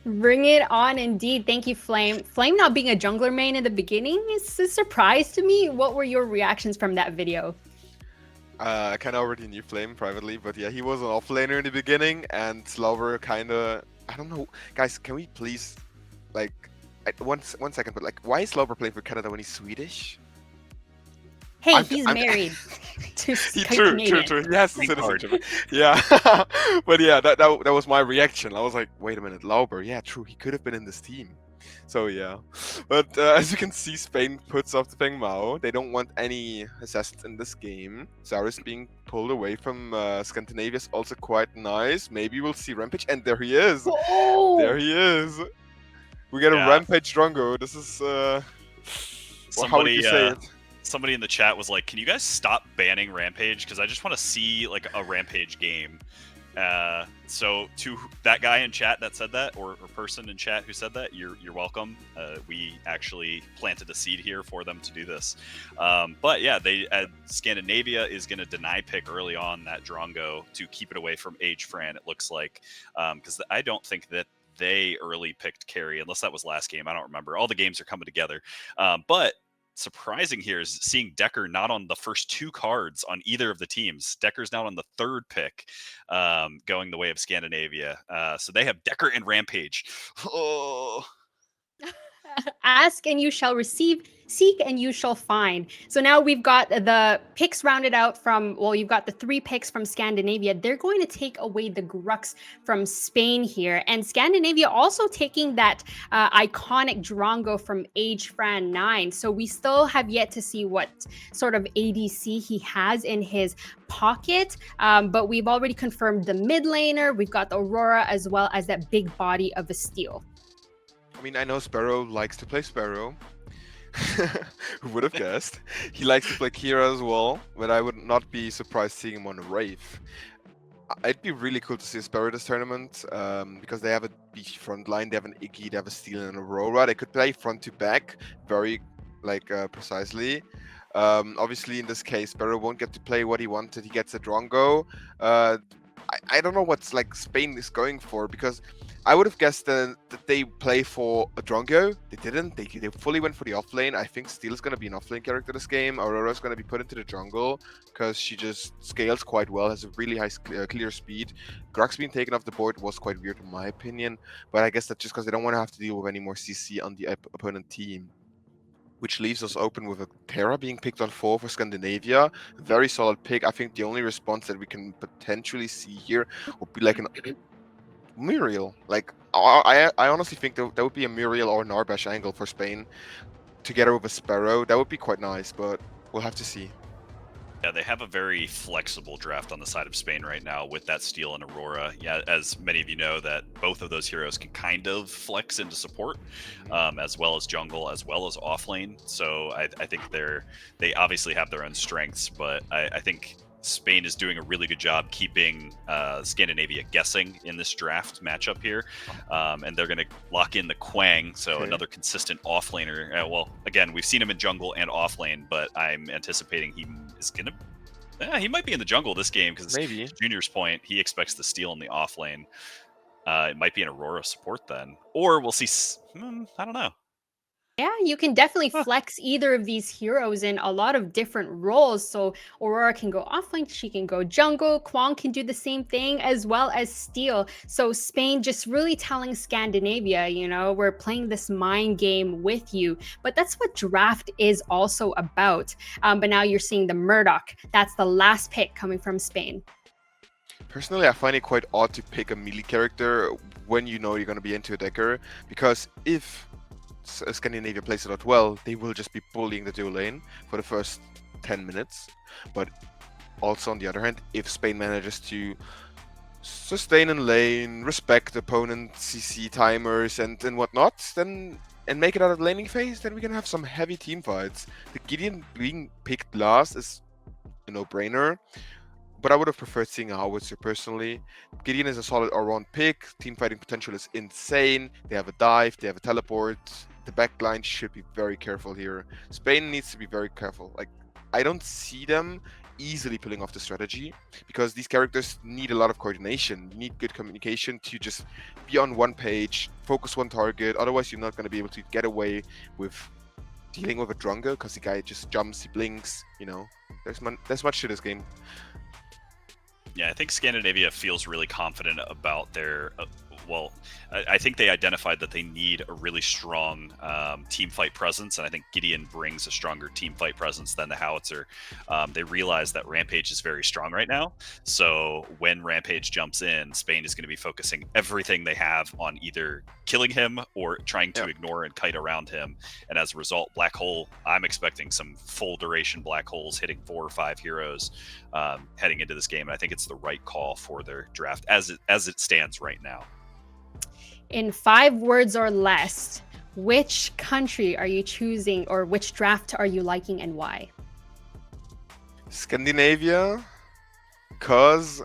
Bring it on indeed. Thank you, Flame. Flame not being a jungler main in the beginning is a surprise to me. What were your reactions from that video? I kind of already knew Flame privately, but yeah, he was an offlaner in the beginning, and Slover kind of, I don't know, guys, can we please, like, one second, but like, why is Slover playing for Canada when he's Swedish? Hey, I'm, he's I'm, married to true, Canadian. true. He has the Green card. citizenship. Yeah, but yeah, that was my reaction. I was like, wait a minute, Lauber. Yeah, true. He could have been in this team. So yeah, but as you can see, Spain puts off the Feng Mao. They don't want any assassins in this game. Zaris being pulled away from Scandinavia is also quite nice. Maybe we'll see Rampage, and there he is. There Oh, he is. We get a Yeah. Rampage Drongo. This is well, how would you Somebody, say it? somebody in the chat was like, "Can you guys stop banning Rampage? Because I just want to see like a Rampage game." So to that guy in chat that said that, or person in chat who said that, you're welcome. We actually planted a seed here for them to do this. But yeah, they Scandinavia is going to deny pick early on that Drongo to keep it away from Age Fran. It looks like because I don't think that they early picked carry unless that was last game. I don't remember. All the games are coming together, but surprising here is seeing Decker not on the first two cards on either of the teams. Decker's now on the third pick, going the way of Scandinavia. So they have Decker and Rampage. Oh, ask and you shall receive, seek and you shall find. So now we've got the picks rounded out from, well, you've got the 3 picks from Scandinavia. They're going to take away the Grux from Spain here. And Scandinavia also taking that iconic Drongo from Age Fran 9. So we still have yet to see what sort of ADC he has in his pocket. But we've already confirmed the mid laner. We've got the Aurora as well as that big body of a Steel. I mean, I know Sparrow likes to play Sparrow. Who would have guessed? He likes to play Kira as well, but I would not be surprised seeing him on a Wraith. It'd be really cool to see a Sparrow this tournament, because they have a beefy front line, they have an Iggy, they have a Steel and an Aurora. They could play front to back very precisely. Obviously, in this case, Sparrow won't get to play what he wanted. He gets a Drongo. I don't know what's like Spain is going for, because I would have guessed that they play for a Drongo. They didn't. They fully went for the offlane. I think Steel is going to be an offlane character this game. Aurora is going to be put into the jungle because she just scales quite well, has a really high clear speed. Grux being taken off the board was quite weird in my opinion, but I guess that's just because they don't want to have to deal with any more CC on the opponent team. Which leaves us open with a Terra being picked on 4 for Scandinavia. Very solid pick. I think the only response that we can potentially see here would be like an Muriel. Like, I honestly think that would be a Muriel or Narbash angle for Spain together with a Sparrow. That would be quite nice, but we'll have to see. yeah, they have a very flexible draft on the side of Spain right now with that Steel and Aurora. Yeah, as many of you know, that both of those heroes can kind of flex into support, as well as jungle, as well as offlane. So I think they obviously have their own strengths, but I think Spain is doing a really good job keeping Scandinavia guessing in this draft matchup here, and they're going to lock in the Quang, so Okay. another consistent offlaner. Well, again, we've seen him in jungle and offlane, but I'm anticipating he is going to. He might be in the jungle this game because Maybe. Junior's point, he expects the steal in the offlane. It might be an Aurora support then, or we'll see. I don't know. Yeah, you can definitely Huh. flex either of these heroes in a lot of different roles. So Aurora can go offlane, she can go jungle, Kwang can do the same thing, as well as Steel. So Spain just really telling Scandinavia, you know, we're playing this mind game with you. But that's what draft is also about. But now you're seeing the Murdoch. That's the last pick coming from Spain. Personally, I find it quite odd to pick a melee character when you know you're going to be into a Decker, because if Scandinavia plays it out well, they will just be bullying the dual lane for the first 10 minutes. But also, on the other hand, if Spain manages to sustain in lane, respect opponent CC timers and whatnot, then and make it out of the laning phase, then we can have some heavy team fights. The Gideon being picked last is a no-brainer, but I would have preferred seeing a Howitzer personally. Gideon is a solid all-round pick. Team fighting potential is insane. They have a dive, they have a teleport. The backline should be very careful here. Spain needs to be very careful. Like, I don't see them easily pulling off the strategy, because these characters need a lot of coordination. You need good communication to just be on one page, focus one target. Otherwise, you're not going to be able to get away with dealing with a Drunga, because the guy just jumps, he blinks, you know. There's much to this game. Yeah, I think Scandinavia feels really confident about their. I think they identified that they need a really strong team fight presence, and I think Gideon brings a stronger team fight presence than the Howitzer. They realize that Rampage is very strong right now, so when Rampage jumps in, Spain is going to be focusing everything they have on either killing him or trying to ignore and kite around him, and as a result, Black Hole, I'm expecting some full duration Black Holes hitting 4 or 5 heroes heading into this game, and I think it's the right call for their draft as it stands right now. In 5 words or less, which country are you choosing, or which draft are you liking, and why? Scandinavia, cause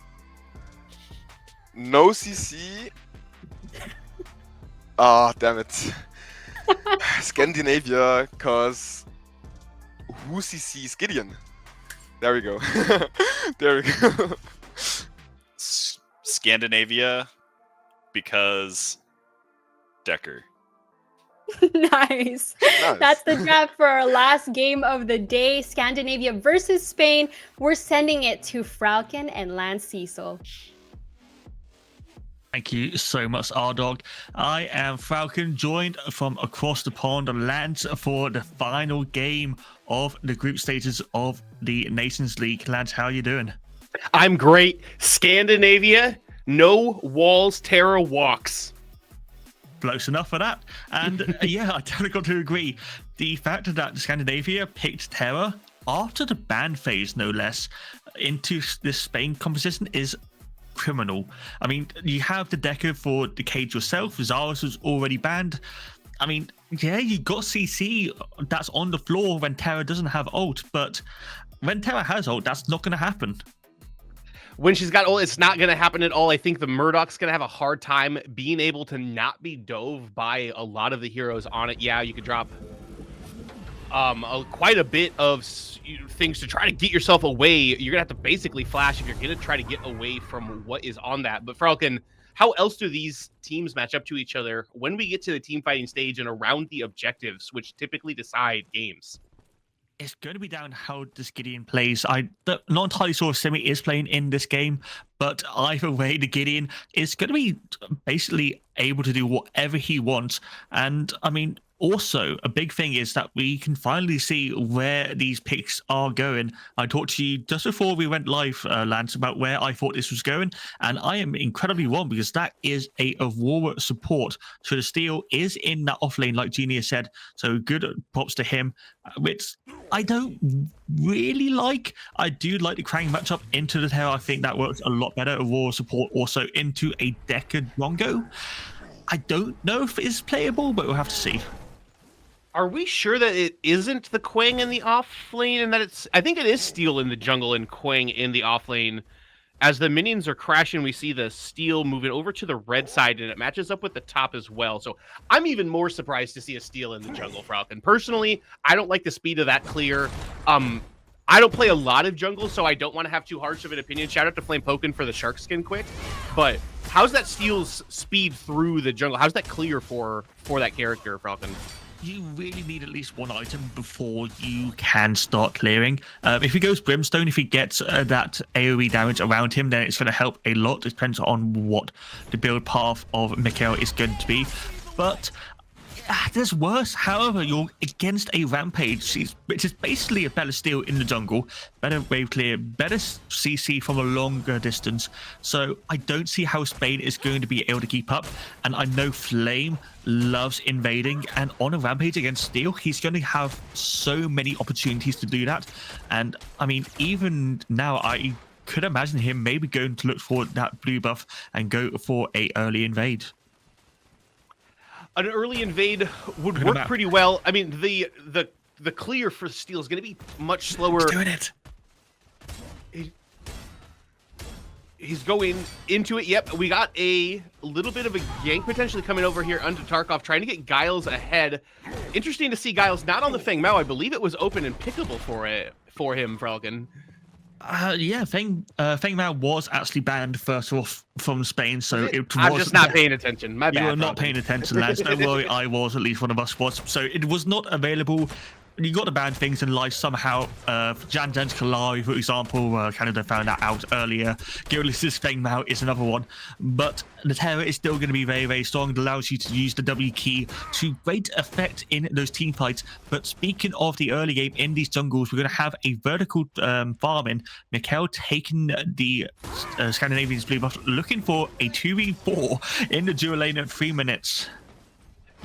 no CC. Ah, damn it. Scandinavia, cause who CCs Gideon? There we go. There we go. Scandinavia, because Decker. Nice. That's the draft for our last game of the day. Scandinavia versus Spain. We're sending it to Falcon and Lance Cecil. Thank you so much, R-Dog. I am Falcon, joined from across the pond on Lance for the final game of the group stages of the Nations League. Lance, how are you doing? I'm great. Scandinavia, no walls, Terra walks. Close enough for that. And yeah, I totally got to agree. The fact that Scandinavia picked Terra after the ban phase, no less, into this Spain composition is criminal. I mean, you have the Decker for the cage yourself. Zaros was already banned. I mean, yeah, you got CC that's on the floor when Terra doesn't have ult, but when Terra has ult, that's not going to happen. When she's got ult, it's not going to happen at all. I think the Murdoc's going to have a hard time being able to not be dove by a lot of the heroes on it. Yeah, you could drop quite a bit of things to try to get yourself away. You're going to have to basically flash if you're going to try to get away from what is on that. But Falcon, how else do these teams match up to each other when we get to the team fighting stage and around the objectives, which typically decide games? It's going to be down how this Gideon plays. I'm not entirely sure if Simi is playing in this game, but either way, the Gideon is going to be basically able to do whatever he wants. And I mean, also, a big thing is that we can finally see where these picks are going. I talked to you just before we went live, Lance, about where I thought this was going, and I am incredibly wrong, because that is a Aurora support. So the steal is in that off lane, like Genia said, so good props to him, which I don't really like. I do like the Krang matchup into the Terra. I think that works a lot better. Aurora support also into a Decker Drongo. I don't know if it's playable, but we'll have to see. Are we sure that it isn't the Quang in the off lane, and that it's... I think it is Steel in the jungle and Quang in the off lane. As the minions are crashing, we see the Steel moving over to the red side, and it matches up with the top as well. So I'm even more surprised to see a Steel in the jungle, Falcon. Personally, I don't like the speed of that clear. I don't play a lot of jungle, so I don't want to have too harsh of an opinion. Shout out to Flame Pokin for the shark skin quick. But how's that Steel's speed through the jungle? How's that clear for that character, Falcon? You really need at least one item before you can start clearing. If he goes Brimstone, if he gets that AoE damage around him, then it's going to help a lot. It depends on what the build path of Mikhail is going to be. But there's worse. However, you're against a Rampage, which is basically a better steal in the jungle, better wave clear, better CC from a longer distance. So I don't see how Spain is going to be able to keep up. And I know Flame loves invading, and on a Rampage against Steel, he's going to have so many opportunities to do that. And I mean, even now, I could imagine him maybe going to look for that blue buff and go for a early invade. An early invade would work pretty well. I mean, the clear for Steel is going to be much slower. He's doing it. He's going into it. Yep, we got a little bit of a gank potentially coming over here onto Tarkov, trying to get Giles ahead. Interesting to see Giles not on the Feng Mao. I believe it was open and pickable for him, Falcon. Yeah, Feng Mao was actually banned first off from Spain, so it I'm was just not paying attention. My bad. You were not Falcon. paying attention, lads. Don't worry, I was. At least one of us was. So it was not available. You got to ban things in life somehow. Jan Jen's Kalari, for example, Canada found that out earlier. Gillis's Feng Mao is another one. But the Terror is still going to be very, very strong. It allows you to use the W key to great effect in those team fights. But speaking of the early game in these jungles, we're going to have a vertical farming. Mikhail taking the Scandinavians blue buff, looking for a 2v4 in the dual lane at 3 minutes.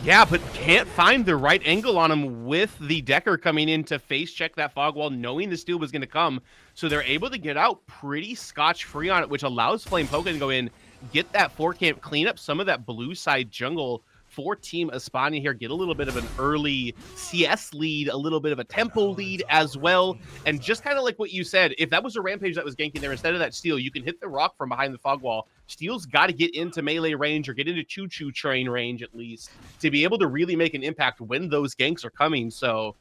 Yeah, but can't find the right angle on him with the Decker coming in to face check that fog wall, knowing the steal was going to come. So they're able to get out pretty scotch-free on it, which allows Flame Poké to go in, get that 4 camp, clean up some of that blue side jungle for Team Espana here, get a little bit of an early CS lead, a little bit of a tempo lead as well. And just kind of like what you said, if that was a Rampage that was ganking there, instead of that steal, you can hit the rock from behind the fog wall. Steel's got to get into melee range or get into choo-choo train range at least to be able to really make an impact when those ganks are coming. So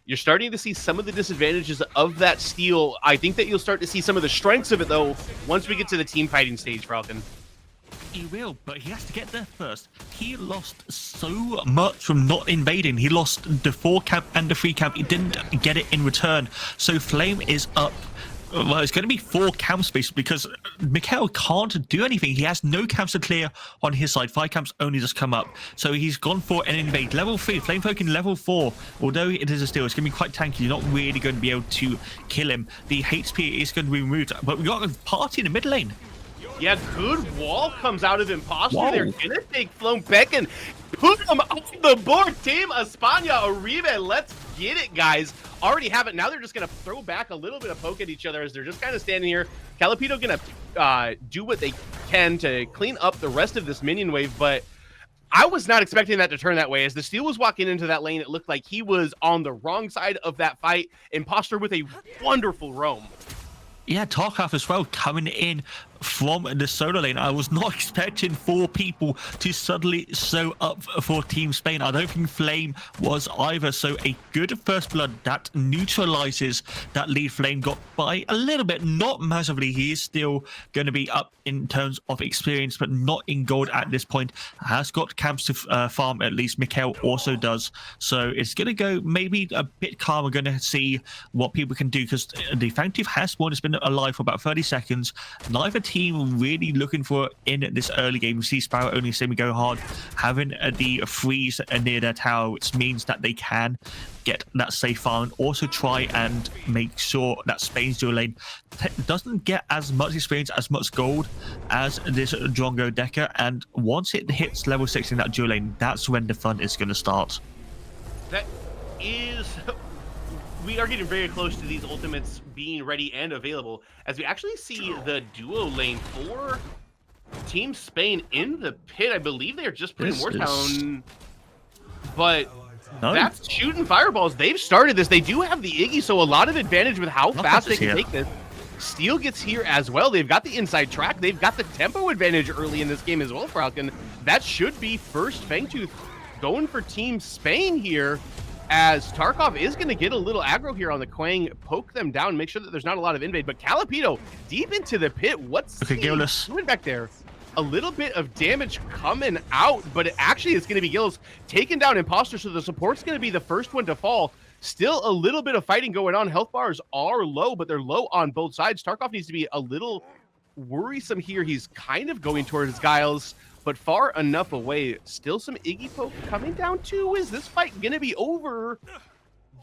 you're starting to see some of the disadvantages of that steal. I think that you'll start to see some of the strengths of it, though, once we get to the team fighting stage, Falcon. He will, but he has to get there first. He lost so much from not invading. He lost the 4 camp and the 3 camp. He didn't get it in return. So Flame is up. Well, it's going to be 4 camp spaces because Mikhail can't do anything. He has no camps to clear on his side. 5 camps only just come up. So he's gone for an invade. Level 3, Flame Folk in level 4. Although it is a steal, it's going to be quite tanky. You're not really going to be able to kill him. The HP is going to be removed. But we got a party in the mid lane. Yeah, good wall comes out of Imposter. Whoa. They're going to take Flown Beck and put him off the board. Team Espana Uribe, let's get it, guys. Already have it. Now they're just going to throw back a little bit of poke at each other as they're just kind of standing here. Calipito going to do what they can to clean up the rest of this minion wave, but I was not expecting that to turn that way. As the Steel was walking into that lane, it looked like he was on the wrong side of that fight. Imposter with a wonderful roam. Yeah, Tarkov as well coming in from the solo lane. I was not expecting 4 people to suddenly show up for Team Spain. I don't think Flame was either. So a good first blood that neutralizes that lead Flame got by a little bit, not massively. He is still going to be up in terms of experience, but not in gold at this point. Has got camps to farm, at least Mikhail also does. So it's going to go maybe a bit calm. We're going to see what people can do because the Fangtooth has spawned. It's been alive for about 30 seconds. Neither team really looking for in this early game. We see Sparrow only saying we go hard, having the freeze near their tower, which means that they can get that safe farm and also try and make sure that Spain's dual lane doesn't get as much experience, as much gold as this Drongo Decker. And once it hits level 6 in that dual lane, that's when the fun is going to start. That is... We are getting very close to these ultimates being ready and available as we actually see the duo lane for Team Spain in the pit. I believe they are just putting Wartown, but that's shooting fireballs. They've started this. They do have the Iggy, so a lot of advantage with how fast they can take this. Steel gets here as well. They've got the inside track. They've got the tempo advantage early in this game as well, Falcon. That should be first Fangtooth going for Team Spain here, as Tarkov is going to get a little aggro here on the Quang, poke them down, make sure that there's not a lot of invade. But Calipito deep into the pit. What's he doing back there? A little bit of damage coming out, but it actually is going to be Gills taking down Imposter, so the support's going to be the first one to fall. Still a little bit of fighting going on. Health bars are low, but they're low on both sides. Tarkov needs to be a little worrisome here. He's kind of going towards Giles, but far enough away. Still some Iggy poke coming down too. Is this fight gonna be over?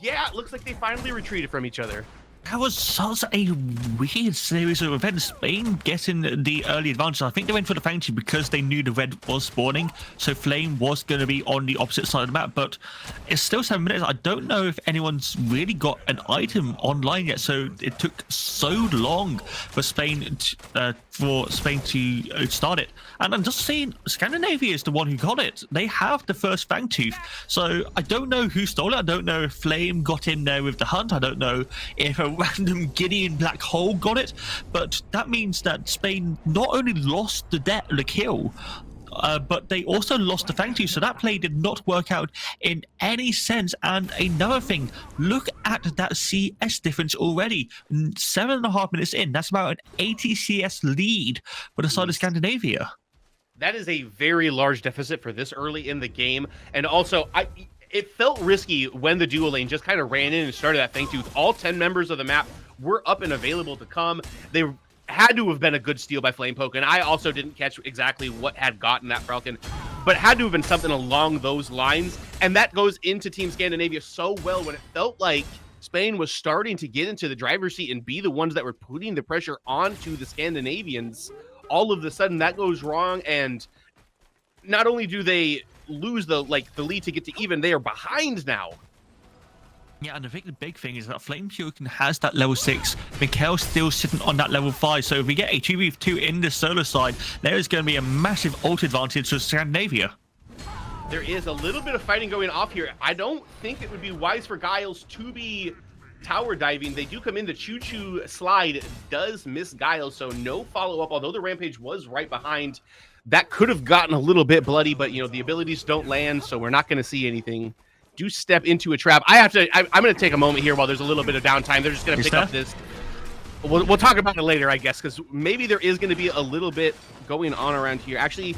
Yeah, it looks like they finally retreated from each other. That was such a weird series of events. Spain getting the early advantage. I think they went for the Fangtooth because they knew the red was spawning, so Flame was going to be on the opposite side of the map. But it's still 7 minutes. I don't know if anyone's really got an item online yet, so it took so long for Spain to start it. And I'm just saying, Scandinavia is the one who got it. They have the first Fangtooth, so I don't know who stole it. I don't know if Flame got in there with the hunt. I don't know if a random Gideon black hole got it, but that means that Spain not only lost the kill, but they also lost the Fangtooth, so that play did not work out in any sense. And another thing, look at that CS difference already. 7.5 minutes in, that's about an 80 CS lead for the side of Scandinavia. That is a very large deficit for this early in the game. And also, it felt risky when the duo lane just kind of ran in and started that Fangtooth. All 10 members of the map were up and available to come. They had to have been a good steal by Flamepoke, and I also didn't catch exactly what had gotten that Falcon, but had to have been something along those lines. And that goes into Team Scandinavia so well when it felt like Spain was starting to get into the driver's seat and be the ones that were putting the pressure onto the Scandinavians. All of a sudden that goes wrong, and not only do they lose the lead to get to even, they are behind now. Yeah, and I think the big thing is that Flamepoke has that level 6. Mikhail's still sitting on that level 5. So if we get a 2v2 in the solo side, there is going to be a massive ult advantage for Scandinavia. There is a little bit of fighting going off here. I don't think it would be wise for Giles to be tower diving. They do come in. The choo-choo slide does miss Giles, so no follow-up, although the Rampage was right behind. That could have gotten a little bit bloody, but, you know, the abilities don't land, so we're not going to see anything. Do step into a trap. I'm going to take a moment here while there's a little bit of downtime. They're just going to pick up this. We'll talk about it later, I guess, because maybe there is going to be a little bit going on around here. Actually,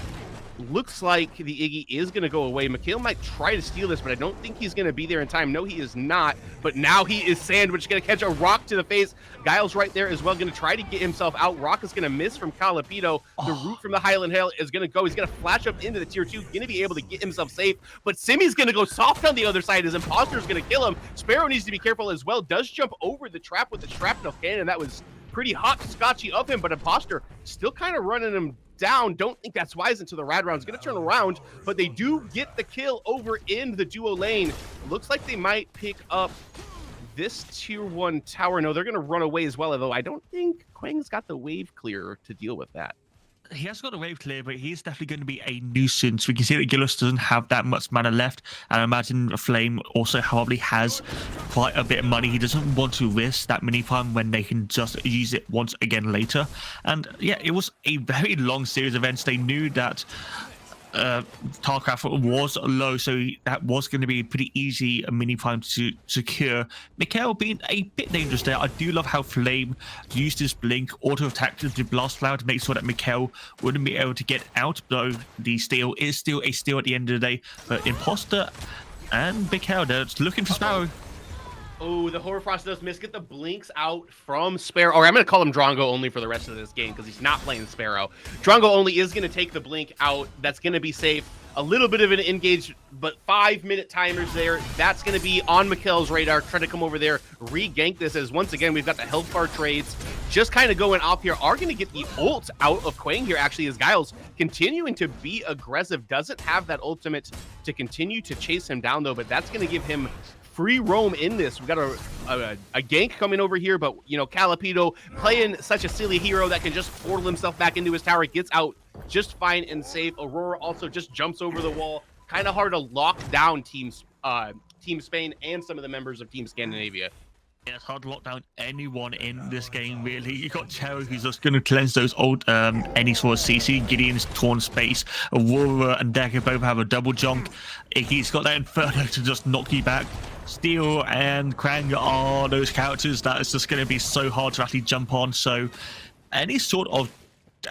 looks like the Iggy is going to go away. Mikhail might try to steal this, but I don't think he's going to be there in time. No, he is not. But now he is sandwiched, going to catch a rock to the face. Giles right there as well, going to try to get himself out. Rock is going to miss from Calipito. The root from the Highland Hail is going to go. He's going to flash up into the tier 2, going to be able to get himself safe. But Simi's going to go soft on the other side. His imposter is going to kill him. Sparrow needs to be careful as well. Does jump over the trap with the shrapnel cannon. That was pretty hot-scotchy of him, but Imposter still kind of running him down. Don't think that's wise until the rad round's going to turn around, but they do get the kill over in the duo lane. Looks like they might pick up this tier 1 tower. No, they're going to run away as well, although I don't think Quang's got the wave clear to deal with that. He has got a wave clear, but he's definitely going to be a nuisance. We can see that Gillis doesn't have that much mana left, and I imagine Flame also probably has quite a bit of money. He doesn't want to risk that mini farm when they can just use it once again later. And yeah, it was a very long series of events. They knew that Tarcraft was low, so that was going to be pretty easy a mini prime to secure. Mikhail being a bit dangerous there. I do love how Flame used his blink auto attack to blast flower to make sure that Mikhail wouldn't be able to get out, though the steal is still a steal at the end of the day. But Imposter and Mikhail, they're looking for Sparrow. Oh, the Horror Frost does miss. Get the blinks out from Sparrow. Or I'm going to call him Drongo only for the rest of this game because he's not playing Sparrow. Drongo only is going to take the blink out. That's going to be safe. A little bit of an engage, but 5-minute timers there. That's going to be on Mikhail's radar. Try to come over there, re-gank this, as once again, we've got the health bar trades just kind of going off here. Are going to get the ult out of Quang here, actually, as Giles continuing to be aggressive. Doesn't have that ultimate to continue to chase him down, though, but that's going to give him free roam in this. We've got a gank coming over here, but, you know, Calipito playing such a silly hero that can just portal himself back into his tower, gets out just fine and safe. Aurora also just jumps over the wall. Kind of hard to lock down Team Spain and some of the members of Team Scandinavia. Yeah, it's hard to lock down anyone in this game, really. You got Cherry, who's just going to cleanse those old any sort of CC. Gideon's torn space. Aurora and Decker both have a double jump. He's got that Inferno to just knock you back. Steel and Krang are those characters that is just going to be so hard to actually jump on. So any sort of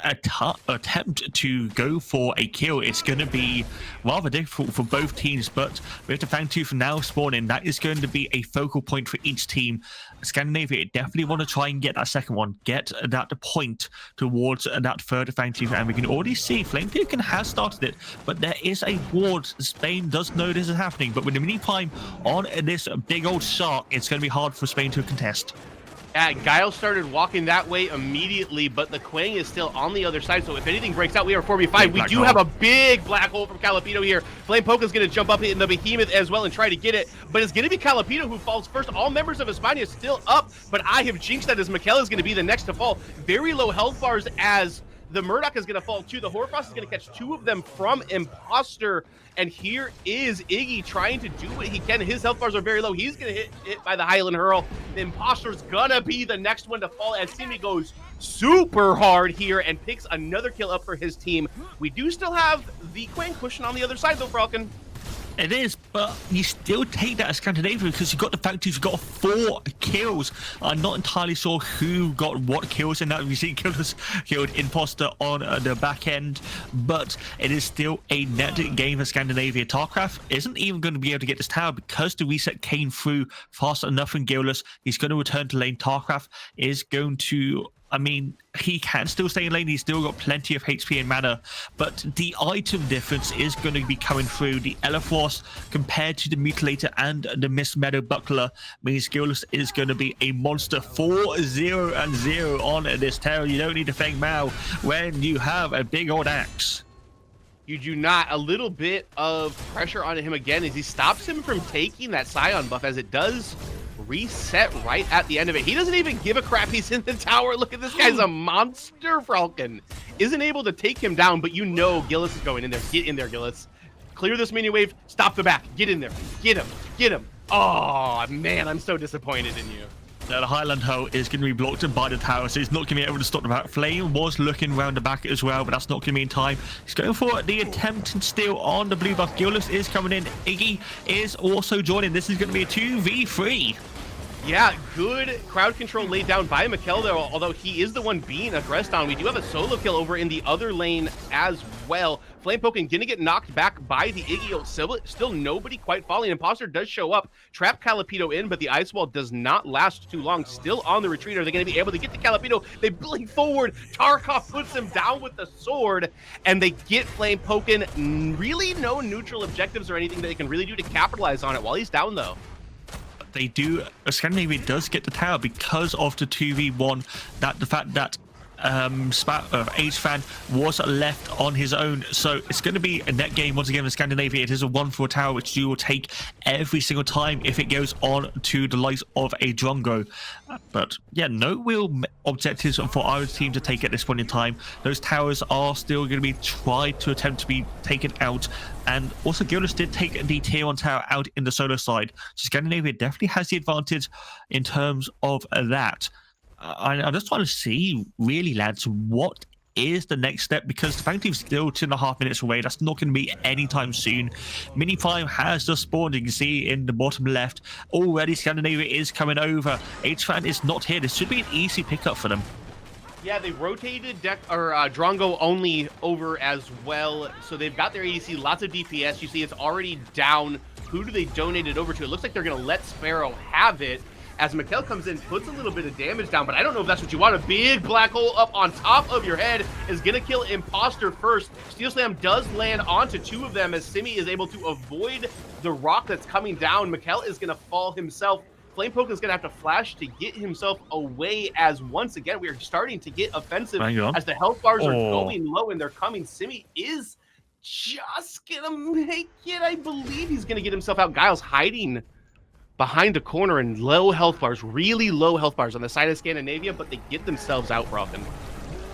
attempt to go for a kill, it's going to be rather difficult for both teams, but with the Fangtooth now spawning, that is going to be a focal point for each team. Scandinavia definitely want to try and get that second one, get that point towards that third Fangtooth, and we can already see Flamepukin has started it, but there is a ward. Spain does know this is happening, but with the mini prime on this big old shark, it's going to be hard for Spain to contest. Giles started walking that way immediately, but the Quang is still on the other side, so if anything breaks out, we are 4v5. We do have a big black hole from Calipito here. Flamepoke is going to jump up in the Behemoth as well and try to get it, but it's going to be Calipito who falls first. All members of Hispania still up, but I have jinxed that as Mikhail is going to be the next to fall. Very low health bars as the Murdoch is going to fall too. The Horfrost is going to catch 2 of them from Imposter. And here is Iggy trying to do what he can. His health bars are very low. He's going to hit by the Highland Hurl. The Imposter's going to be the next one to fall as Simi goes super hard here and picks another kill up for his team. We do still have the Quang pushing on the other side though, Falcon. It is, but you still take that as Scandinavia because you've got the fact you've got 4 kills. I'm not entirely sure who got what kills in that. We see killers killed Imposter on the back end, but it is still a net game for Scandinavia. Tarkov isn't even going to be able to get this tower because the reset came through fast enough from Gillis. He's going to return to lane. Tarkov is going to... I mean, he can still stay in lane. He's still got plenty of HP and mana, but the item difference is going to be coming through. The Elefrost compared to the Mutilator and the Mist Meadow Buckler means Gillis is going to be a monster. 4-0-0 on this tower. You don't need a Feng Mao when you have a big old axe. You do not. A little bit of pressure on him again as he stops him from taking that Scion buff, as it does reset right at the end of it. He doesn't even give a crap. He's in the tower. Look at this guy's a monster. Falcon isn't able to take him down, but you know Gillis is going in there. Get in there, Gillis. Clear this minion wave. Stop the back. Get in there. Get him. Get him. Oh, man, I'm so disappointed in you. Now, the Highland Hoe is going to be blocked by the tower, so he's not going to be able to stop the back. Flame was looking around the back as well, but that's not going to be in time. He's going for the attempted steal on the blue buff. Gillis is coming in. Iggy is also joining. This is going to be a 2v3. Yeah, good crowd control laid down by Mikkel, though, although he is the one being aggressed on. We do have a solo kill over in the other lane as well. Flame Poking gonna get knocked back by the Iggy. Still nobody quite falling. Imposter does show up. Trap Calipito in, but the ice wall does not last too long. Still on the retreat. Are they gonna be able to get to Calipito? They blink forward. Tarkov puts him down with the sword, and they get Flame Poking. Really no neutral objectives or anything that they can really do to capitalize on it while he's down, though. They do. Scandinavia does get the tower because of the 2v1. That the fact that H-Fan was left on his own, so it's going to be a net game once again in Scandinavia. It is a 1-4 tower, which you will take every single time if it goes on to the likes of a Drongo. But yeah, no real objectives for our team to take at this point in time. Those towers are still going to be tried to attempt to be taken out, and also Gillis did take the tier 1 tower out in the solo side, so Scandinavia definitely has the advantage in terms of that. I'm just trying to see, really, lads, what is the next step, because the Fang Team's still 2.5 minutes away. That's not going to be anytime soon. Mini Prime has just spawned. You can see in the bottom left already Scandinavia is coming over. H-Fan is not here. This should be an easy pickup for them. Yeah, they rotated Drongo only over as well, so they've got their ADC, lots of DPS. You see it's already down. Who do they donate it over to? It looks like they're going to let Sparrow have it, as Mikkel comes in, puts a little bit of damage down, but I don't know if that's what you want. A big black hole up on top of your head is going to kill Imposter first. Steel Slam does land onto 2 of them as Simi is able to avoid the rock that's coming down. Mikkel is going to fall himself. Flame Poke is going to have to flash to get himself away, as once again, we are starting to get offensive as the health bars are going low and they're coming. Simi is just going to make it. I believe he's going to get himself out. Giles hiding behind a corner and low health bars, really low health bars on the side of Scandinavia, but they get themselves out, Robin.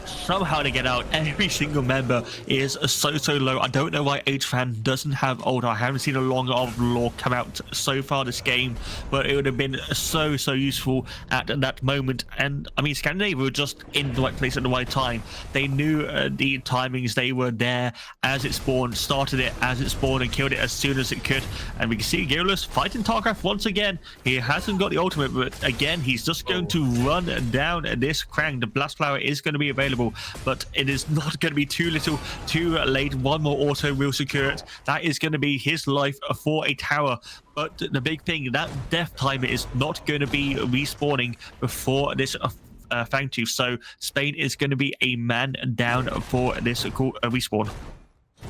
Somehow to get out. Every single member is so low. I don't know why H-Fan doesn't have ult. I haven't seen a long of lore come out so far this game, but it would have been so useful at that moment. And I mean, Scandinavia were just in the right place at the right time. They knew the timings. They were there as it spawned, started it as it spawned, and killed it as soon as it could. And we can see Gillis fighting Tarkov once again. He hasn't got the ultimate, but again, he's just going to run down this Krang. The Blast Flower is going to be available, but it is not going to be too little too late. One more auto will secure it. That is going to be his life for a tower. But the big thing, that death timer is not going to be respawning before this Fang Tooth. So Spain is going to be a man down for this respawn.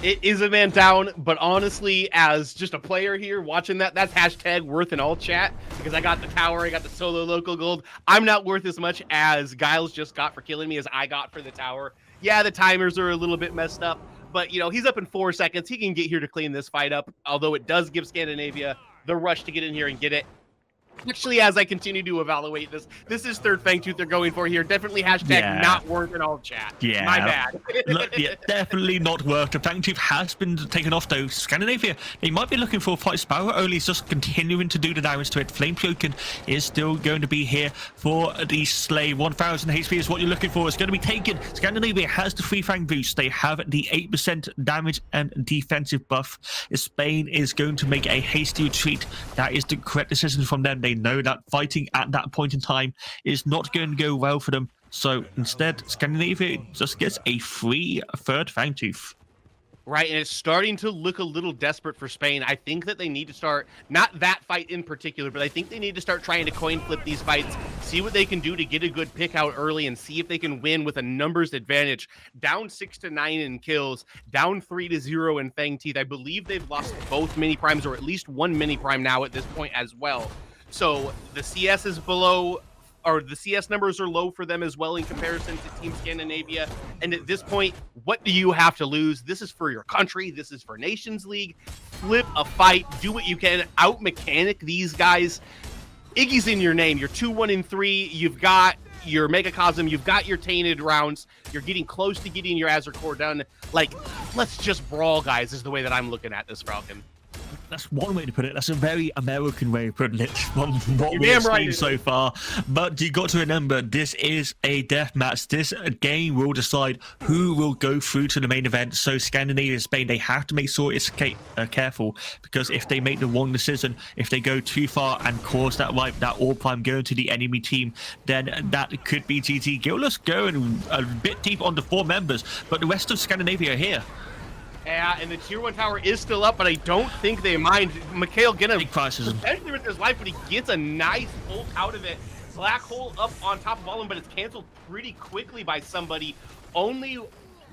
It is a man down, but honestly, as just a player here watching that's hashtag worth in all chat, because I got the tower, I got the solo local gold. I'm not worth as much as Giles just got for killing me as I got for the tower. Yeah, the timers are a little bit messed up, but you know, he's up in 4 seconds. He can get here to clean this fight up, although it does give Scandinavia the rush to get in here and get it. Actually, as I continue to evaluate this is third Fangtooth they're going for here. Definitely hashtag not worth in all chat. Yeah. My bad. Yeah, definitely not worth. The Fangtooth has been taken off though. Scandinavia, they might be looking for a fight. Sparrow only is just continuing to do the damage to it. Flame Token is still going to be here for the Slay. 1000 HP is what you're looking for. It's going to be taken. Scandinavia has the 3 Fang boost. They have the 8% damage and defensive buff. Spain is going to make a hasty retreat. That is the correct decision from them. They know that fighting at that point in time is not going to go well for them. So instead, Scandinavia just gets a free third Fangtooth. Right, and it's starting to look a little desperate for Spain. I think that they need to start, not that fight in particular, but I think they need to start trying to coin flip these fights, see what they can do to get a good pick out early, and see if they can win with a numbers advantage. Down 6-9 in kills, down 3-0 in Fangteeth. I believe they've lost both mini primes, or at least one mini prime now at this point as well. So the CS is below, or the CS numbers are low for them as well in comparison to Team Scandinavia. And at this point, what do you have to lose? This is for your country. This is for Nations League. Flip a fight. Do what you can. Out-mechanic these guys. Iggy's in your name. You're 2-1-3. You've got your Megacosm. You've got your Tainted rounds. You're getting close to getting your Azure Core done. Like, let's just brawl, guys, is the way that I'm looking at this, Falcon. That's one way to put it. That's a very American way of putting it from what You're we've damn seen right so far. But you got to remember, this is a death match. This game will decide who will go through to the main event. So Scandinavia and Spain, they have to make sure it's careful, because if they make the wrong decision, if they go too far and cause that all prime going to the enemy team, then that could be GG. Gillis going a bit deep on the 4 members, but the rest of Scandinavia are here. Yeah, and the tier 1 tower is still up, but I don't think they mind. Mikhail gonna potentially with his life, but he gets a nice ult out of it. Black hole up on top of all of them, but it's canceled pretty quickly by somebody. Only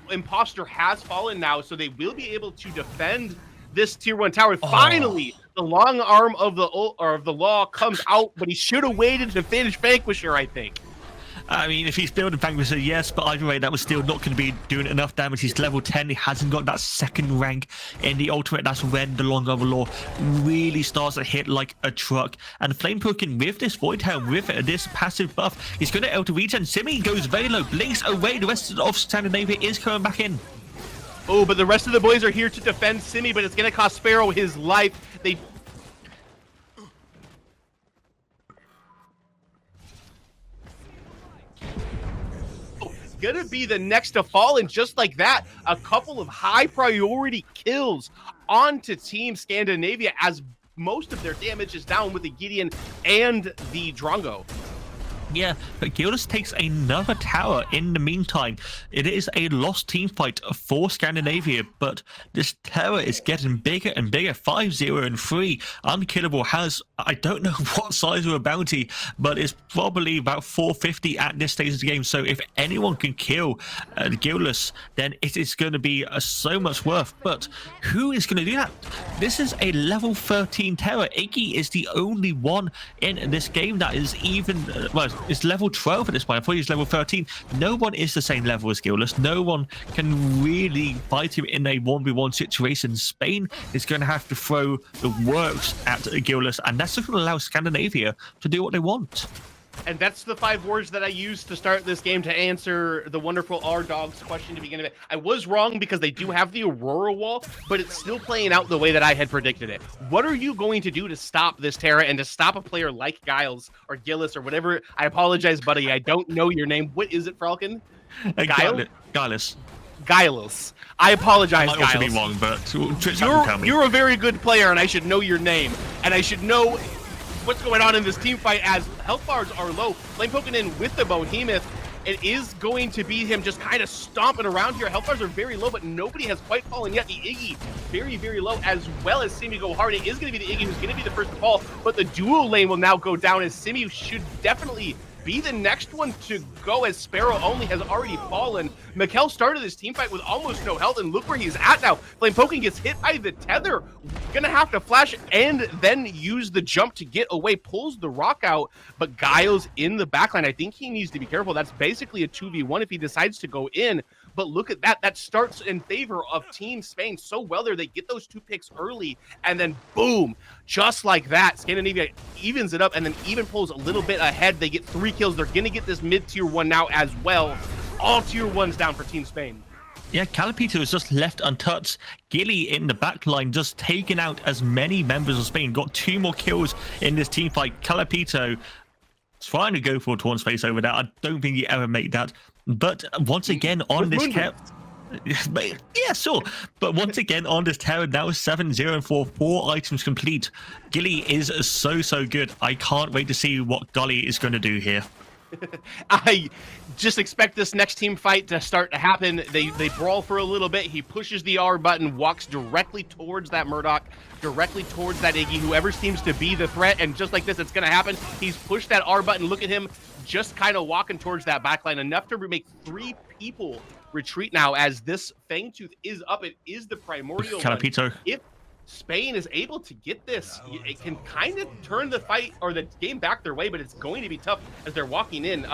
Imposter has fallen now, so they will be able to defend this tier 1 tower. Finally, the long arm of the law comes out, but he should have waited to finish Vanquisher, I think. I mean, if he's building Vanquisher, yes, but either way, that was still not going to be doing enough damage. He's level 10. He hasn't got that second rank in the ultimate. That's when the Long Arm of Law really starts to hit like a truck. And Flame Token with this Void Helm, with this passive buff, he's going to able to regen. Simi goes very low, blinks away. The rest of Scandinavia is coming back in. Oh, but the rest of the boys are here to defend Simi, but it's going to cost Sparrow his life. They... Gonna be the next to fall, and just like that, a couple of high priority kills onto Team Scandinavia as most of their damage is down with the Gideon and the Drongo. Yeah, but Gildas takes another tower in the meantime. It is a lost team fight for Scandinavia, but this tower is getting bigger and bigger. 5-0 and 3. Unkillable has, I don't know what size of a bounty, but it's probably about 450 at this stage of the game. So if anyone can kill Gildas, then it is going to be so much worth. But who is going to do that? This is a level 13 tower. Iggy is the only one in this game that is even, well, it's level 12 at this point. I thought he was level 13. No one is the same level as Gildas. No one can really fight him in a 1v1 situation. Spain is going to have to throw the works at Gildas, and that's just going to allow Scandinavia to do what they want. And that's the 5 words that I used to start this game to answer the wonderful R-Dogs question to begin with. I was wrong because they do have the Aurora wall, but it's still playing out the way that I had predicted it. What are you going to do to stop this Terra and to stop a player like Giles or Gillis or whatever? I apologize, buddy. I don't know your name. What is it, Falcon? Giles. Giles. I apologize, I might Giles. also be wrong, but you're a very good player, and I should know your name. And I should know what's going on in this team fight as health bars are low. Flame poking in with the Behemoth. It is going to be him just kind of stomping around here. Health bars are very low, but nobody has quite fallen yet. The Iggy very, very low, as well as Simi go hard. It is going to be the Iggy who's going to be the first to fall, but the duo lane will now go down as Simi should definitely be the next one to go, as Sparrow only has already fallen. Mikkel started this team fight with almost no health, and look where he's at now. Flame Poking gets hit by the tether. Gonna have to flash and then use the jump to get away. Pulls the rock out, but Giles in the backline. I think he needs to be careful. That's basically a 2v1 if he decides to go in. But look at that. That starts in favor of Team Spain so well there. They get those 2 picks early, and then boom, just like that, Scandinavia evens it up and then even pulls a little bit ahead. They get 3 kills. They're going to get this mid-tier 1 now as well. All tier 1s down for Team Spain. Yeah, Calipito is just left untouched. Gilly in the back line just taking out as many members of Spain. Got 2 more kills in this team fight. Calipito trying to go for a torn space over there. I don't think he ever made that. But once again on this yeah, sure. But once again on this terror, now 7-0 and 4 items complete. Gilly is so good. I can't wait to see what Gully is going to do here. I just expect this next team fight to start to happen. They brawl for a little bit. He pushes the R button, walks directly towards that Murdoch, directly towards that Iggy, whoever seems to be the threat. And just like this, it's going to happen. He's pushed that R button. Look at him just kind of walking towards that backline, enough to make 3 people retreat now as this Fangtooth is up. It is the primordial Calipito. one. If Spain is able to get this, it can kind of turn the fight or the game back their way, but it's going to be tough as they're walking in.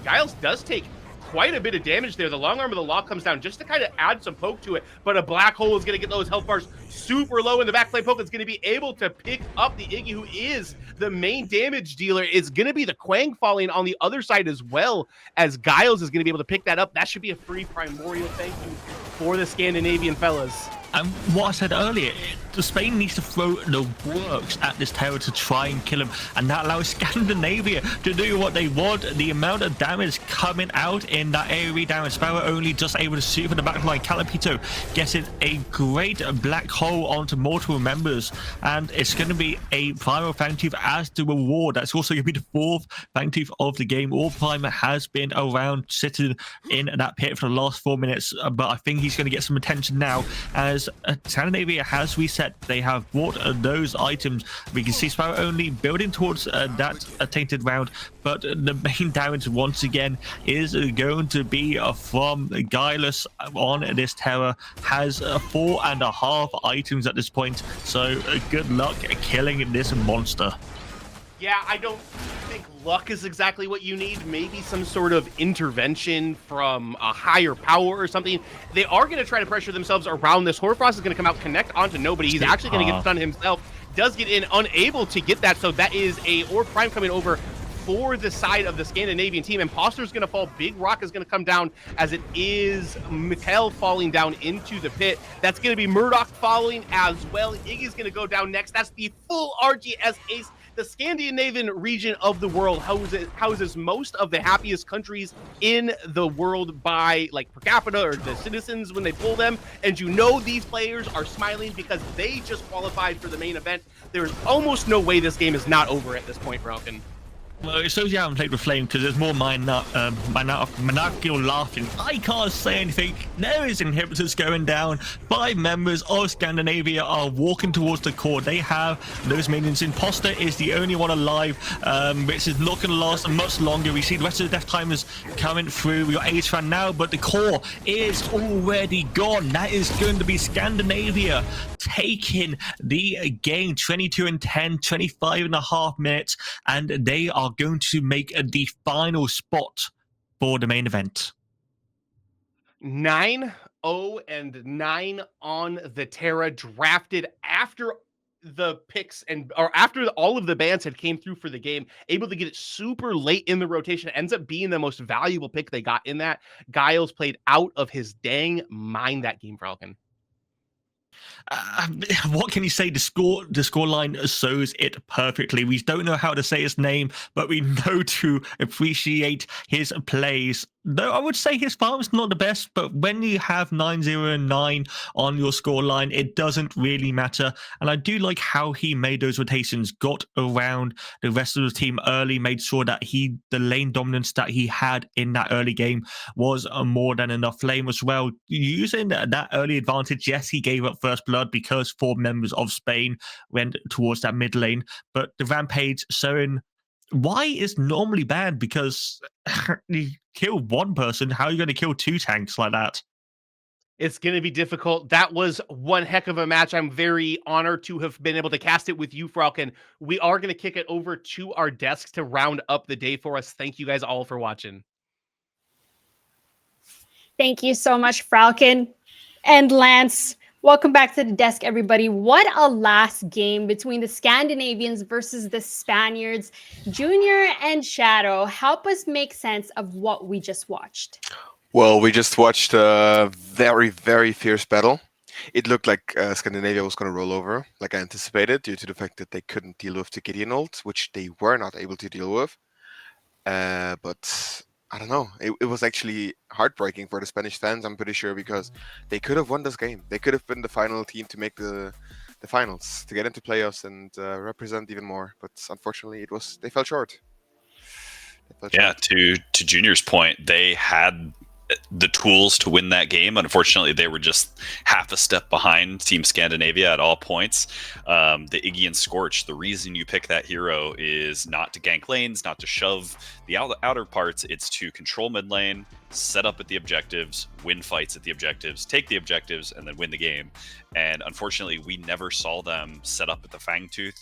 Giles does take quite a bit of damage there. The long arm of the law comes down just to kind of add some poke to it, but a black hole is going to get those health bars super low in the backplane. Poke is going to be able to pick up the Iggy, who is the main damage dealer. It's going to be the Quang falling on the other side as well, as Giles is going to be able to pick that up. That should be a free primordial. Thank you for the Scandinavian fellas. And what I said earlier, Spain needs to throw the works at this terror to try and kill him, and that allows Scandinavia to do what they want. The amount of damage coming out in that AoE damage, Sparrow only just able to shoot from the backline. Calipito gets it a great black hole onto multiple members, and it's going to be a Primal Fangtooth as the reward. That's also going to be the 4th Fangtooth of the game. All Primal has been around sitting in that pit for the last 4 minutes, but I think he's going to get some attention now as Scandinavia has reset. They have bought those items. We can see Sparrow only building towards that tainted round, but the main damage once again is going to be from Guileless on this terror. Has 4.5 items at this point, so good luck killing this monster. Yeah, I don't think luck is exactly what you need. Maybe some sort of intervention from a higher power or something. They are going to try to pressure themselves around this. Hoarfrost is going to come out, connect onto nobody. He's actually going to get stunned himself. Does get in, unable to get that. So that is a Orb Prime coming over for the side of the Scandinavian team. Imposter's going to fall. Big Rock is going to come down, as it is Mikhail falling down into the pit. That's going to be Murdoch following as well. Iggy's going to go down next. That's the full RGS ace. The Scandinavian region of the world houses most of the happiest countries in the world by per capita, or the citizens when they pull them. And you know these players are smiling because they just qualified for the main event. There's almost no way this game is not over at this point, Falcon. Well, it shows you haven't played with Flame because there's more maniacal laughing. I can't say anything. There is inhibitors going down. 5 members of Scandinavia are walking towards the core. They have those minions. Imposter is the only one alive, which is not going to last much longer. We see the rest of the death timers coming through. We got Ace Fan now, but the core is already gone. That is going to be Scandinavia taking the game 22-10, 25.5 minutes, and they are going to make the final spot for the main event. 9-0-9 on the Terra, drafted after the picks or after all of the bans had came through for the game, able to get it super late in the rotation. Ends up being the most valuable pick they got in that. Giles played out of his dang mind that game, Falcon. What can you say? The score line shows it perfectly. We don't know how to say his name, but we know to appreciate his plays. Though I would say his farm's not the best, but when you have 9-0-9 on your score line, it doesn't really matter. And I do like how he made those rotations, got around the rest of the team early, made sure that the lane dominance that he had in that early game was more than enough. Flame as well, using that early advantage. Yes, he gave up first blood because 4 members of Spain went towards that mid lane, but the Rampage showing why is normally bad, because you kill 1 person, how are you going to kill 2 tanks like that? It's going to be difficult. That was one heck of a match. I'm very honored to have been able to cast it with you, Falcon. We are going to kick it over to our desks to round up the day for us. Thank you guys all for watching. Thank you so much, Falcon and Lance. Welcome back to the desk, everybody. What a last game between the Scandinavians versus the Spaniards. Junior and Shadow, help us make sense of what we just watched. Well, we just watched a very, very fierce battle. It looked like Scandinavia was going to roll over, like I anticipated, due to the fact that they couldn't deal with the Gideon ult, which they were not able to deal with. But I don't know. It was actually heartbreaking for the Spanish fans, I'm pretty sure, because they could have won this game. They could have been the final team to make the finals, to get into playoffs and represent even more. But unfortunately, they fell short. Yeah, to Junior's point, they had the tools to win that game. Unfortunately, they were just half a step behind Team Scandinavia at all points. The Iggy and Scorch, the reason you pick that hero is not to gank lanes, not to shove the outer parts. It's to control mid lane, set up at the objectives, win fights at the objectives, take the objectives, and then win the game. And unfortunately, we never saw them set up at the Fangtooth.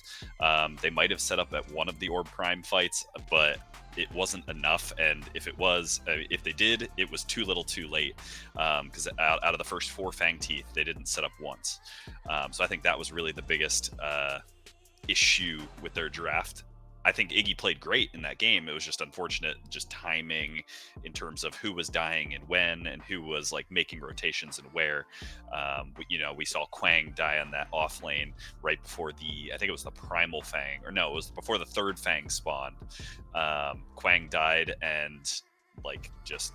They might have set up at one of the Orb Prime fights, but it wasn't enough. And if it was, if they did, it was too little too late, because out of the first 4 Fang Teeth, they didn't set up once. So I think that was really the biggest issue with their draft. I think Iggy played great in that game. It was just unfortunate, just timing in terms of who was dying and when, and who was like making rotations and where. We saw Quang die on that off lane right before I think it was the Primal Fang, or no, it was before the 3rd Fang spawned. Quang died, and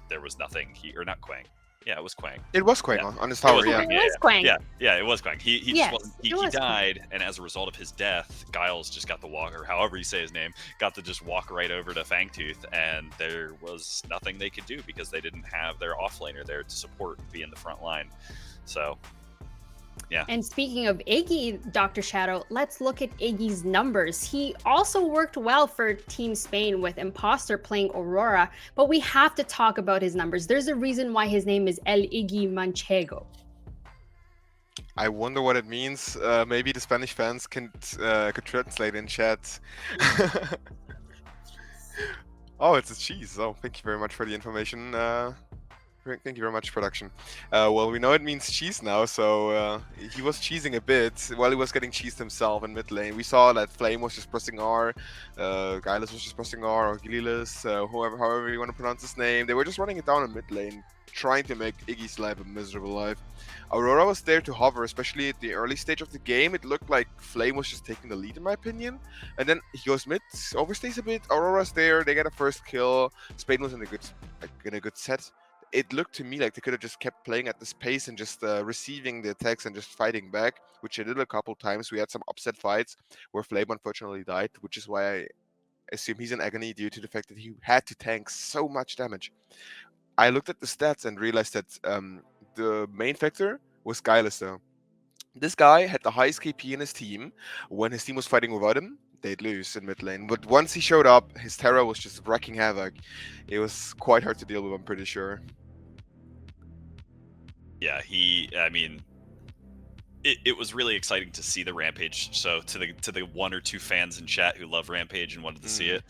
there was nothing. Not Quang. Yeah, it was Quang. It was Quang on his tower, yeah. It was Quang. Yeah, it was Quang. He Yes, just wasn't, it he was died, and as a result of his death, Giles just got the walk, or however you say his name, got to just walk right over to Fangtooth, and there was nothing they could do because they didn't have their offlaner there to support and be in the front line. So, yeah. And speaking of Iggy, Dr. Shadow, let's look at Iggy's numbers. He also worked well for Team Spain with Imposter playing Aurora, but we have to talk about his numbers. There's a reason why his name is El Iggy Manchego. I wonder what it means. Maybe the Spanish fans could translate in chat. Oh, it's a cheese. Oh, thank you very much for the information. Thank you very much, production. Well, we know it means cheese now, so he was cheesing a bit while he was getting cheesed himself in mid lane. We saw that Flame was just pressing R, Gilles was just pressing R, or Gilles, however you want to pronounce his name. They were just running it down in mid lane, trying to make Iggy's life a miserable life. Aurora was there to hover, especially at the early stage of the game. It looked like Flame was just taking the lead, in my opinion. And then he goes mid, overstays a bit. Aurora's there, they get a first kill. Spain was in a good set. It looked to me like they could have just kept playing at this pace and just receiving the attacks and just fighting back, which they did a couple times. We had some upset fights where Flame unfortunately died, which is why I assume he's in agony due to the fact that he had to tank so much damage. I looked at the stats and realized that the main factor was Gilles, though. This guy had the highest KP in his team. When his team was fighting without him, they'd lose in mid lane. But once he showed up, his Terra was just wrecking havoc. It was quite hard to deal with, I'm pretty sure. Yeah, it was really exciting to see the Rampage. So to the 1 or 2 fans in chat who love Rampage and wanted to see it,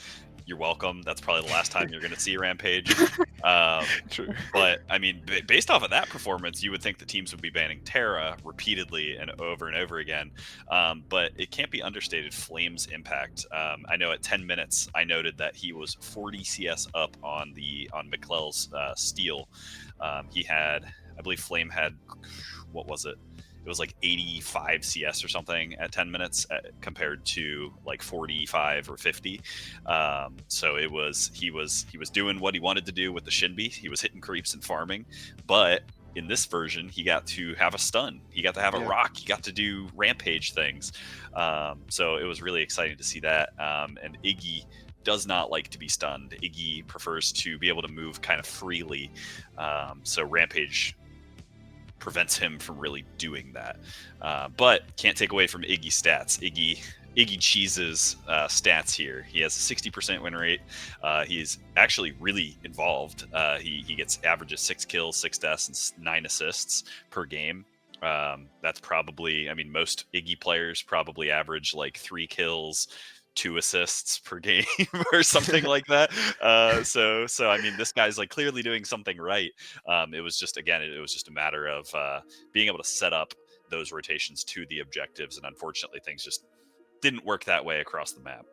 you're welcome. That's probably the last time you're going to see Rampage. True. But I mean, based off of that performance, you would think the teams would be banning Terra repeatedly and over again. But it can't be understated Flame's impact. I know at 10 minutes, I noted that he was 40 CS up on McClel's steal. He had, I believe Flame had, what was it? It was like 85 CS or something at 10 minutes compared to like 45 or 50. So he was doing what he wanted to do with the Shinbi. He was hitting creeps and farming, but in this version, he got to have a stun. He got to have a rock. He got to do Rampage things. So it was really exciting to see that. And Iggy does not like to be stunned. Iggy prefers to be able to move kind of freely. So Rampage prevents him from really doing that. But can't take away from Iggy's stats. Iggy Cheese's stats here. He has a 60% win rate. He's actually really involved. He averages 6 kills, 6 deaths, and 9 assists per game. That's probably, I mean, most Iggy players probably average like 3 kills, 2 assists per game or something like that. So I mean, this guy's like clearly doing something right. It was just again, it was just a matter of being able to set up those rotations to the objectives, and unfortunately, things just didn't work that way across the map.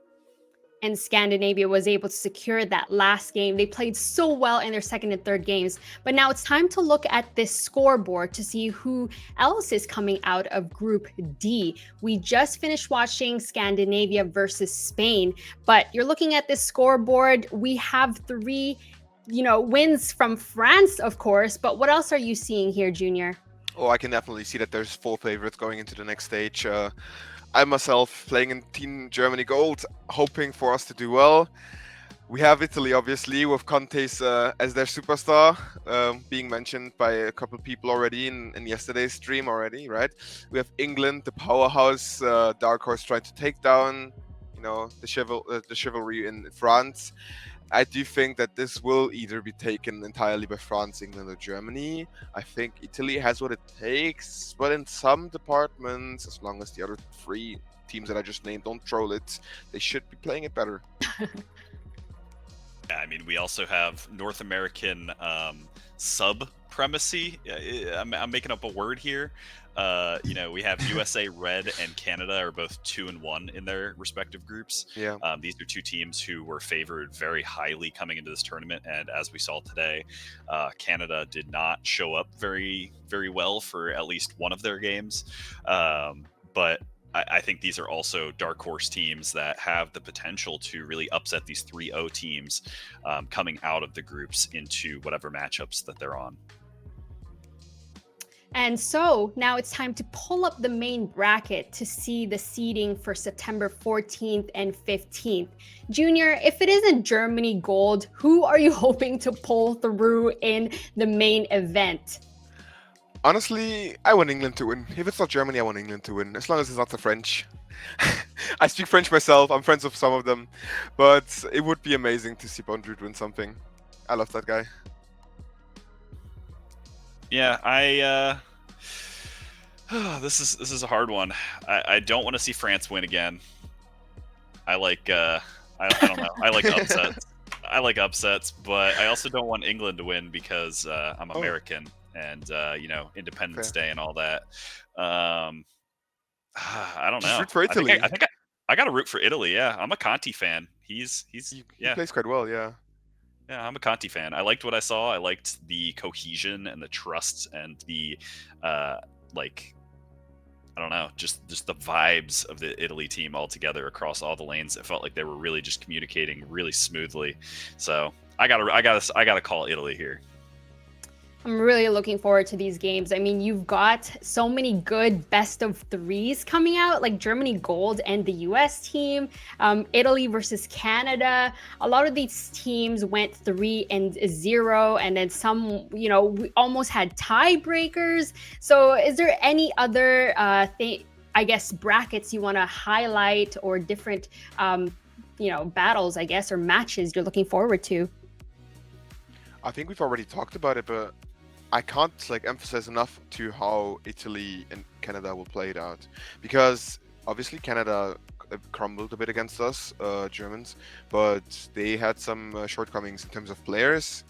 And Scandinavia was able to secure that last game. They played so well in their second and third games. But now it's time to look at this scoreboard to see who else is coming out of Group D. We just finished watching Scandinavia versus Spain, but you're looking at this scoreboard. We have 3, wins from France, of course. But what else are you seeing here, Junior? Oh, I can definitely see that there's 4 favorites going into the next stage. I myself playing in Team Germany Gold, hoping for us to do well. We have Italy, obviously, with Conte's as their superstar, being mentioned by a couple people already in yesterday's stream already, right? We have England, the powerhouse, dark horse trying to take down, the chivalry in France. I do think that this will either be taken entirely by France, England, or Germany. I think Italy has what it takes, but in some departments, as long as the other 3 teams that I just named don't troll it, they should be playing it better. Yeah, I mean, we also have North American supremacy. I'm making up a word here. We have USA Red and Canada are both 2-1 in their respective groups. Yeah. These are 2 teams who were favored very highly coming into this tournament, and as we saw today, Canada did not show up very, very well for at least one of their games. But I think these are also dark horse teams that have the potential to really upset these 3-0 teams coming out of the groups into whatever matchups that they're on. And so now it's time to pull up the main bracket to see the seeding for September 14th and 15th. Junior, if it isn't Germany Gold, who are you hoping to pull through in the main event? Honestly, I want England to win. If it's not Germany, I want England to win, as long as it's not the French. I speak French myself, I'm friends with some of them, but it would be amazing to see Bondrud win something. I love that guy. Yeah, this is a hard one. I don't want to see France win again. I don't know. I like upsets. I like upsets, but I also don't want England to win because I'm American and Independence Day and all that. I don't know. Just root for Italy. I think I got to root for Italy. Yeah, I'm a Conte fan. He plays quite well. Yeah. Yeah, I'm a Conte fan. I liked what I saw. I liked the cohesion and the trust and the I don't know, just the vibes of the Italy team all together across all the lanes. It felt like they were really just communicating really smoothly. So I gotta call Italy here. I'm really looking forward to these games. I mean, you've got so many good best of 3s coming out, like Germany Gold and the US team, Italy versus Canada. A lot of these teams went 3-0, and then some, we almost had tiebreakers. So is there any other brackets you want to highlight, or different, battles, I guess, or matches you're looking forward to? I think we've already talked about it, but I can't emphasize enough to how Italy and Canada will play it out, because obviously Canada crumbled a bit against us, Germans, but they had some shortcomings in terms of players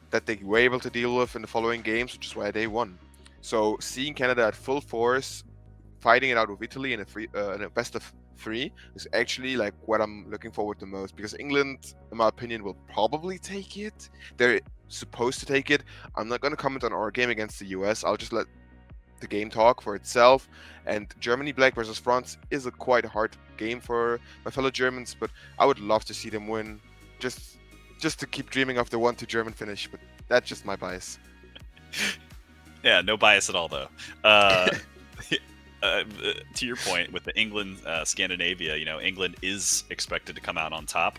that they were able to deal with in the following games, which is why they won. So seeing Canada at full force, fighting it out with Italy in a best of 3 is actually what I'm looking forward to most, because England, in my opinion, will probably take it. They're supposed to take it. I'm not going to comment on our game against the US. I'll just let the game talk for itself. And Germany Black versus France is a quite hard game for my fellow Germans, but I would love to see them win, just to keep dreaming of the 1-2 German finish. But that's just my bias. Yeah, no bias at all, though. To your point with the England Scandinavia, England is expected to come out on top,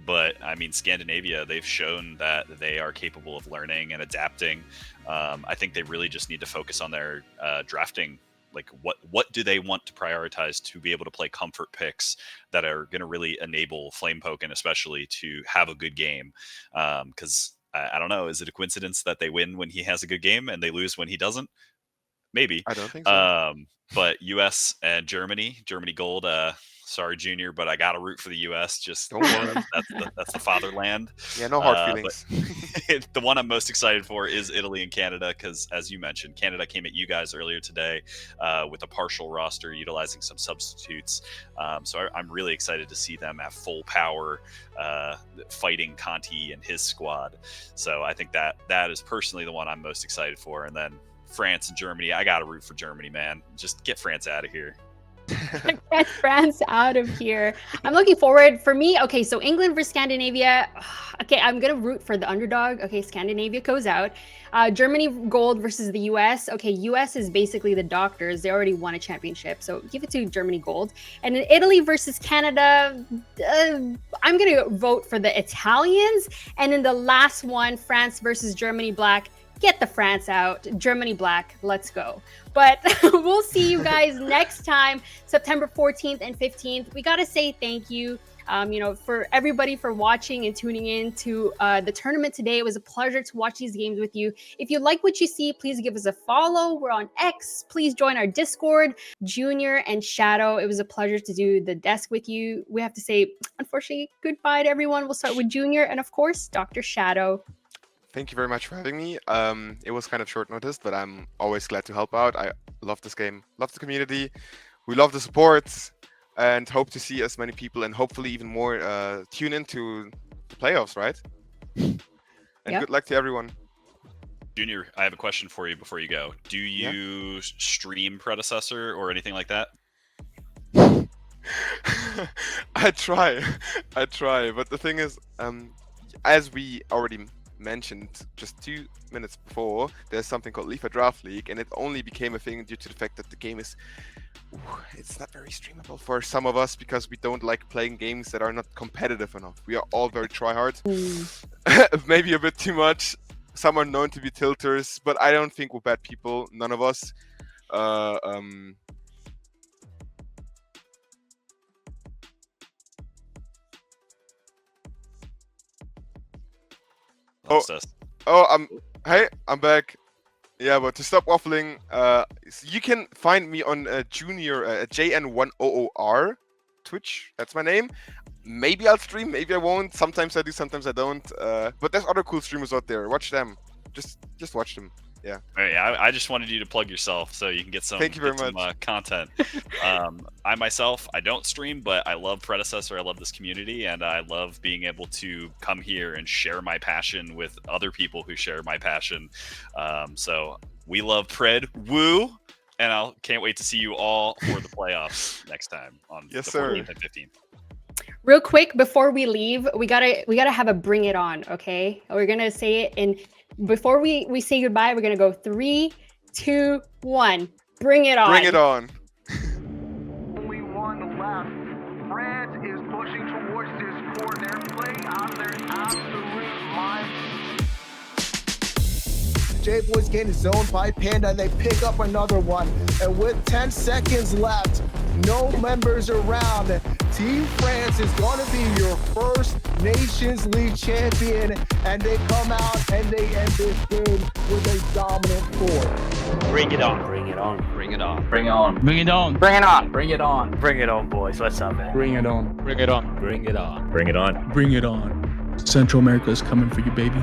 but I mean Scandinavia, they've shown that they are capable of learning and adapting. I think they really just need to focus on their drafting. Like what do they want to prioritize to be able to play comfort picks that are going to really enable Flamepoken especially to have a good game? Because I don't know, is it a coincidence that they win when he has a good game and they lose when he doesn't? maybe. I don't think so. But U.S. and Germany gold. Sorry, Junior, but I got to root for the U.S. Just Don't worry. that's the fatherland. Yeah, no hard But feelings. the one I'm most excited for is Italy and Canada, because as you mentioned, Canada came at you guys earlier today with a partial roster, utilizing some substitutes. So I'm really excited to see them at full power, fighting Conti and his squad. So I think that is personally the one I'm most excited for. And then France and Germany, I got to root for Germany, man. Just get France out of here. Get France out of here. I'm looking forward. For me, okay, so England versus Scandinavia. Okay, I'm gonna root for the underdog. Okay, Scandinavia goes out. Germany gold versus the US. Okay, US is basically the doctors. They already won a championship, so give it to Germany gold. And then Italy versus Canada. I'm gonna vote for the Italians. And then the last one, France versus Germany black. Get the France out. Germany black. Let's go. But we'll see you guys next time, September 14th and 15th. We got to say thank you, for everybody for watching and tuning in to the tournament today. It was a pleasure to watch these games with you. If you like what you see, please give us a follow. We're on X. Please join our Discord. Junior and Shadow, it was a pleasure to do the desk with you. We have to say, unfortunately, goodbye to everyone. We'll start with Junior and, of course, Dr. Shadow. Thank you very much for having me. It was kind of short notice, but I'm always glad to help out. I love this game, love the community. We love the support and hope to see as many people and hopefully even more tune into the playoffs, right? And good luck to everyone. Junior, I have a question for you before you go. Do you stream Predecessor or anything like that? I try, but the thing is, as we already mentioned just 2 minutes before, there's something called Leaf Draft League, and it only became a thing due to the fact that the game is it's not very streamable for some of us because we don't like playing games that are not competitive enough. We are all very tryhard. Maybe a bit too much. Some are known to be tilters, but I don't think we're bad people, none of us. I'm back. Yeah, but to stop waffling, you can find me on Junior JN100R Twitch. That's my name. Maybe I'll stream, maybe I won't. Sometimes I do, sometimes I don't. But there's other cool streamers out there. Watch them. Just watch them. Yeah. I just wanted you to plug yourself so you can get some, content. I myself, I don't stream, but I love Predecessor. I love this community, and I love being able to come here and share my passion with other people who share my passion. So we love Pred. Woo! And I can't wait to see you all for the playoffs next time on the 14th and 15th. Real quick before we leave, we gotta have a bring it on, okay? We're gonna say it in. Before we say goodbye, we're gonna go 3, 2, 1. Bring it on. Bring it on. Only one left. France is pushing towards this corner. They're playing out of their absolute mind. J-Boys getting zoned by Panda, and they pick up another one. And with 10 seconds left, no members around, Team France is going to be your first Nations League champion, and they come out and they end this game with a dominant force. Bring it on. Bring it on. Bring it on. Bring it on. Bring it on. Bring it on. Bring it on. Bring it on, boys. What's up, man? Bring it on. Bring it on. Bring it on. Bring it on. Bring it on. Central America is coming for you, baby.